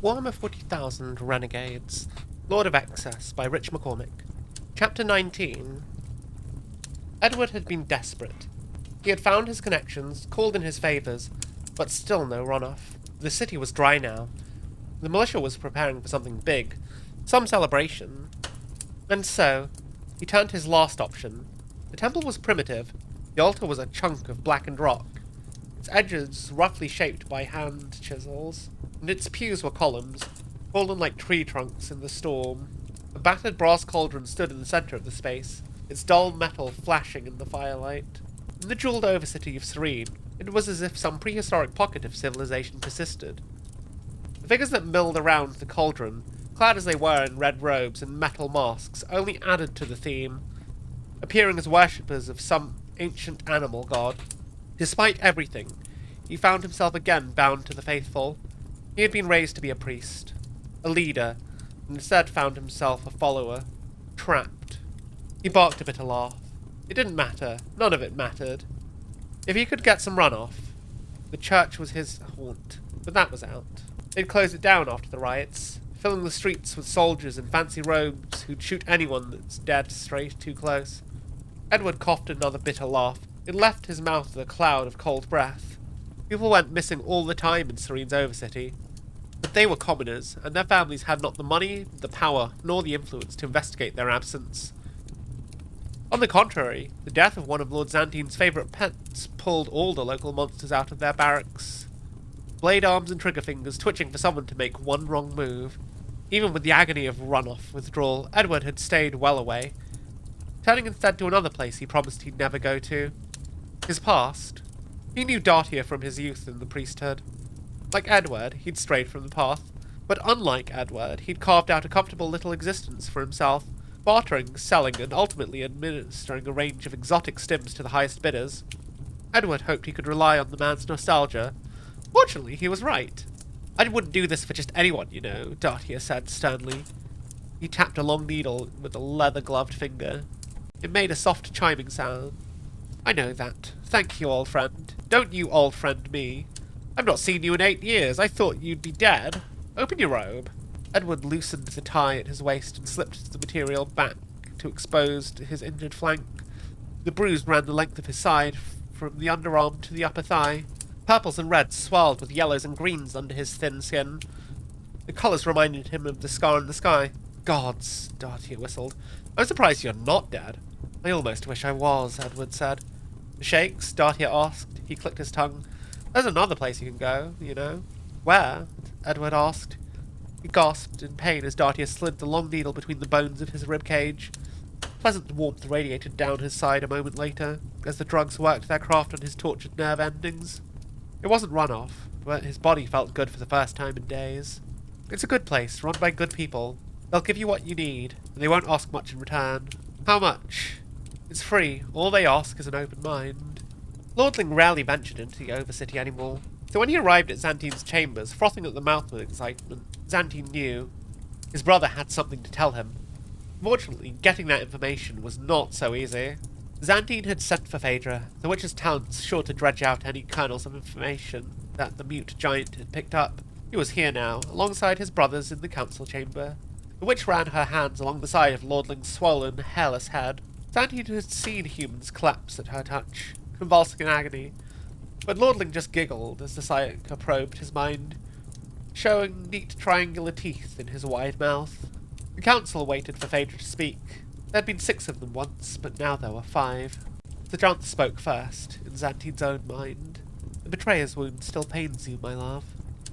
Warhammer 40,000 Renegades, Lord of Excess by Rich McCormick. Chapter 19. Edward had been desperate. He had found his connections, called in his favours, but still no runoff. The city was dry now. The militia was preparing for something big, some celebration. And so, he turned to his last option. The temple was primitive. The altar was a chunk of blackened rock, its edges roughly shaped by hand chisels, and its pews were columns, fallen like tree trunks in the storm. A battered brass cauldron stood in the centre of the space, its dull metal flashing in the firelight. In the jewelled overcity of Serene, it was as if some prehistoric pocket of civilization persisted. The figures that milled around the cauldron, clad as they were in red robes and metal masks, only added to the theme, appearing as worshippers of some ancient animal god. Despite everything, he found himself again bound to the faithful. He had been raised to be a priest, a leader, and instead found himself a follower, trapped. He barked a bitter laugh. It didn't matter. None of it mattered. If he could get some runoff, the church was his haunt, but that was out. They'd closed it down after the riots, filling the streets with soldiers in fancy robes who'd shoot anyone that's dared to stray too close. Edward coughed another bitter laugh. It left his mouth with a cloud of cold breath. People went missing all the time in Serene's overcity, but they were commoners, and their families had not the money, the power, nor the influence to investigate their absence. On the contrary, the death of one of Lord Xantine's favourite pets pulled all the local monsters out of their barracks, blade arms and trigger fingers twitching for someone to make one wrong move. Even with the agony of runoff withdrawal, Edward had stayed well away, turning instead to another place he promised he'd never go to. His past. He knew Dartia from his youth in the priesthood. Like Edward, he'd strayed from the path, but unlike Edward, he'd carved out a comfortable little existence for himself, bartering, selling, and ultimately administering a range of exotic stims to the highest bidders. Edward hoped he could rely on the man's nostalgia. Fortunately, he was right. I wouldn't do this for just anyone, you know, Dartia said sternly. He tapped a long needle with a leather-gloved finger. It made a soft chiming sound. I know that. Thank you, old friend. Don't you old friend me. I've not seen you in 8 years. I thought you'd be dead. Open your robe. Edward loosened the tie at his waist and slipped the material back to expose his injured flank. The bruise ran the length of his side, from the underarm to the upper thigh. Purples and reds swirled with yellows and greens under his thin skin. The colours reminded him of the scar in the sky. Gods, Dartia whistled. I'm surprised you're not dead. I almost wish I was, Edward said. The shakes? Dartia asked. He clicked his tongue. There's another place you can go, you know. Where? Edward asked. He gasped in pain as Dartia slid the long needle between the bones of his ribcage. Pleasant warmth radiated down his side a moment later, as the drugs worked their craft on his tortured nerve endings. It wasn't runoff, but his body felt good for the first time in days. It's a good place, run by good people. They'll give you what you need, and they won't ask much in return. How much? It's free. All they ask is an open mind. Lordling rarely ventured into the overcity anymore, so when he arrived at Xantine's chambers, frothing at the mouth with excitement, Xantine knew. His brother had something to tell him. Fortunately, getting that information was not so easy. Xantine had sent for Phaedra, the witch's talents sure to dredge out any kernels of information that the mute giant had picked up. He was here now, alongside his brothers in the council chamber. The witch ran her hands along the side of Lordling's swollen, hairless head. Xantine had seen humans collapse at her touch, convulsing in agony, but Lordling just giggled as the psychic probed his mind, showing neat triangular teeth in his wide mouth. The council waited for Phaedra to speak. There'd been 6 of them once, but now there were 5. The giant spoke first, in Xantine's own mind. The betrayer's wound still pains you, my love,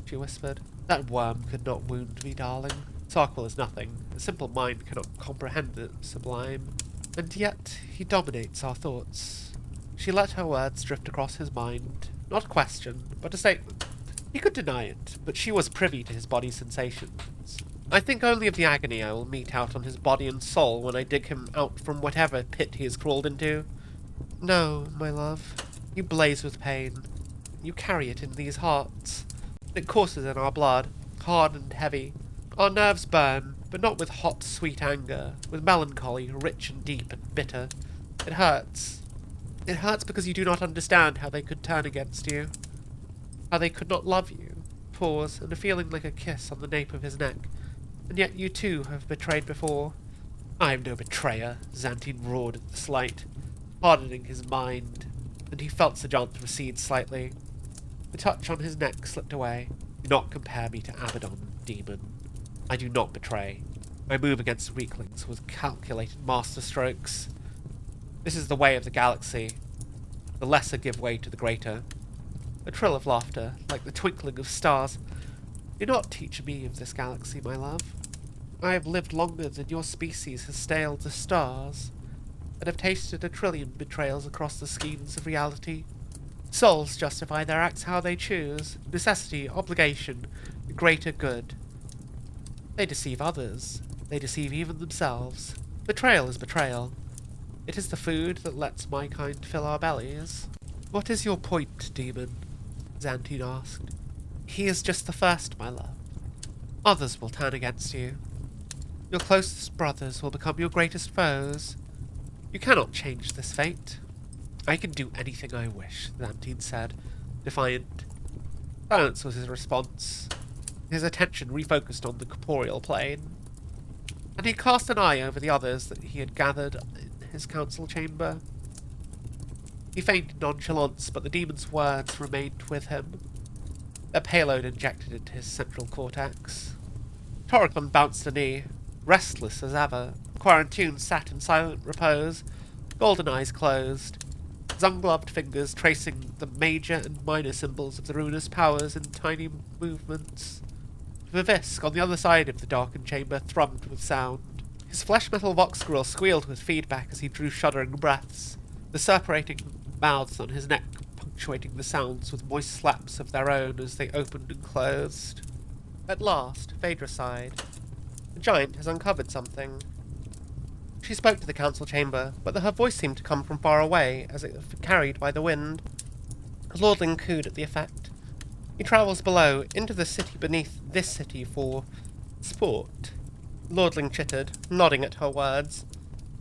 she whispered. That worm could not wound me, darling. Sarkwell is nothing. A simple mind cannot comprehend the sublime. And yet, he dominates our thoughts. She let her words drift across his mind. Not a question, but a statement. He could deny it, but she was privy to his body's sensations. I think only of the agony I will mete out on his body and soul when I dig him out from whatever pit he has crawled into. No, my love. You blaze with pain. You carry it in these hearts. It courses in our blood, hard and heavy. Our nerves burn, but not with hot, sweet anger, with melancholy, rich and deep and bitter. It hurts. It hurts because you do not understand how they could turn against you, how they could not love you. pause and a feeling like a kiss on the nape of his neck. And yet you too have betrayed before. I am no betrayer, Xantine roared at the slight, hardening his mind, and he felt Sir John recede slightly. The touch on his neck slipped away. Do not compare me to Abaddon, demon. I do not betray. I move against weaklings with calculated masterstrokes. This is the way of the galaxy. The lesser give way to the greater. A trill of laughter, like the twinkling of stars. Do not teach me of this galaxy, my love. I have lived longer than your species has staled the stars, and have tasted 1,000,000,000 betrayals across the schemes of reality. Souls justify their acts how they choose. Necessity, obligation, the greater good. They deceive others. They deceive even themselves. Betrayal is betrayal. It is the food that lets my kind fill our bellies. What is your point, demon? Xantine asked. He is just the first, my love. Others will turn against you. Your closest brothers will become your greatest foes. You cannot change this fate. I can do anything I wish, Xantine said, defiant. Silence was his response. His attention refocused on the corporeal plane. And he cast an eye over the others that he had gathered in his council chamber. He feigned nonchalance, but the demon's words remained with him. Their payload injected into his central cortex. Torikon bounced a knee, restless as ever. Quarantune sat in silent repose, golden eyes closed, his ungloved fingers tracing the major and minor symbols of the ruinous powers in tiny movements. Vivisk, on the other side of the darkened chamber, thrummed with sound. His flesh-metal vox squirrel squealed with feedback as he drew shuddering breaths, the suppurating mouths on his neck punctuating the sounds with moist slaps of their own as they opened and closed. At last, Phaedra sighed. The giant has uncovered something. She spoke to the council chamber, but her voice seemed to come from far away, as if carried by the wind. Lordling cooed at the effect. He travels below, into the city beneath this city for sport. Lordling chittered, nodding at her words,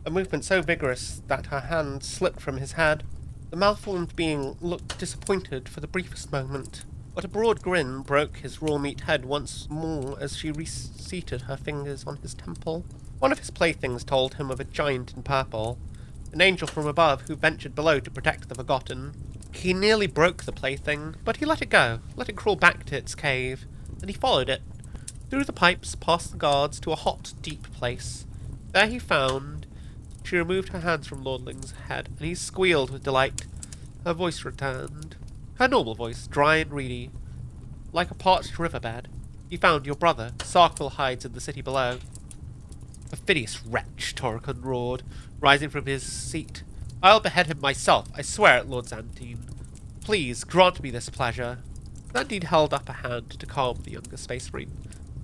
a movement so vigorous that her hand slipped from his head. The malformed being looked disappointed for the briefest moment, but a broad grin broke his raw-meat head once more as she reseated her fingers on his temple. One of his playthings told him of a giant in purple, an angel from above who ventured below to protect the forgotten. He nearly broke the plaything, but he let it go, let it crawl back to its cave, and he followed it, through the pipes, past the guards, to a hot, deep place. There he found... She removed her hands from Lordling's head, and he squealed with delight. Her voice returned. Her normal voice, dry and reedy, like a parched riverbed. You found your brother. Sarkville hides in the city below. Perfidious wretch, Torikon roared, rising from his seat. I'll behead him myself, I swear it, Lord Xantine. Please, grant me this pleasure. Xantine held up a hand to calm the younger space marine.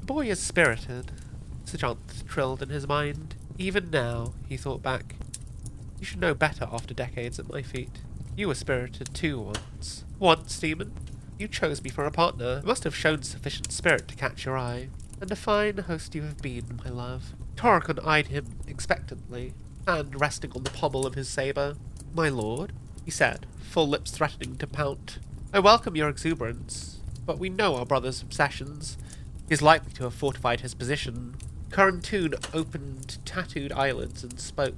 The boy is spirited, Sir John trilled in his mind. Even now, he thought back. You should know better after decades at my feet. You were spirited too once. Once, demon? You chose me for a partner. You must have shown sufficient spirit to catch your eye. And a fine host you have been, my love. Torikon eyed him expectantly, hand resting on the pommel of his sabre. My lord, he said, full lips threatening to pout. I welcome your exuberance, but we know our brother's obsessions. He is likely to have fortified his position. Quarantune opened tattooed eyelids and spoke.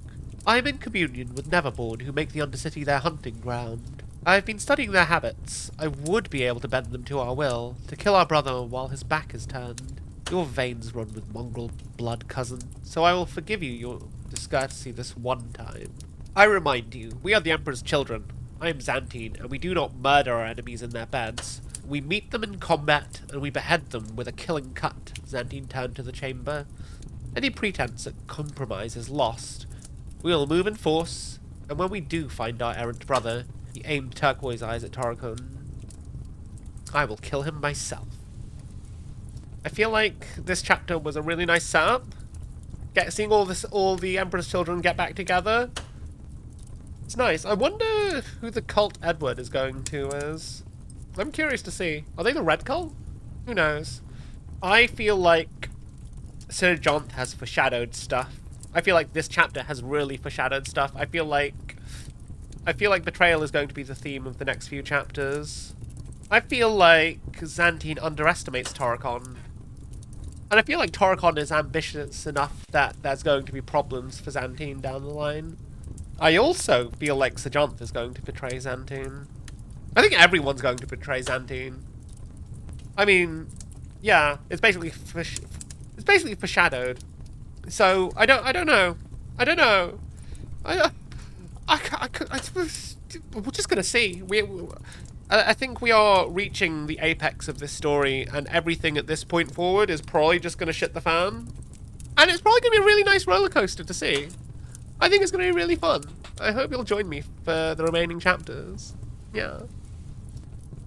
I am in communion with Neverborn, who make the Undercity their hunting ground. I have been studying their habits. I would be able to bend them to our will, to kill our brother while his back is turned. Your veins run with mongrel blood, cousin, so I will forgive you your discourtesy this one time. I remind you, we are the Emperor's children. I am Xantine, and we do not murder our enemies in their beds. We meet them in combat, and we behead them with a killing cut. Xantine turned to the chamber. Any pretense at compromise is lost. We will move in force, and when we do find our errant brother, he aimed turquoise eyes at Torikon, I will kill him myself. I feel like this chapter was a really nice setup. Seeing all the Emperor's children get back together. It's nice. I wonder who the cult Edward is going to as. I'm curious to see. Are they the Red Cult? Who knows? I feel like Sir John has foreshadowed stuff. I feel like this chapter has really foreshadowed stuff. I feel like betrayal is going to be the theme of the next few chapters. I feel like Xantine underestimates Toricon. And I feel like Toricon is ambitious enough that there's going to be problems for Xantine down the line. I also feel like Sejanth is going to betray Xantine. I think everyone's going to betray Xantine. I mean, yeah, it's basically foreshadowed. So I don't know. We're just gonna see. I think we are reaching the apex of this story, and everything at this point forward is probably just gonna shit the fan. And it's probably gonna be a really nice roller coaster to see. I think it's gonna be really fun. I hope you'll join me for the remaining chapters. Yeah.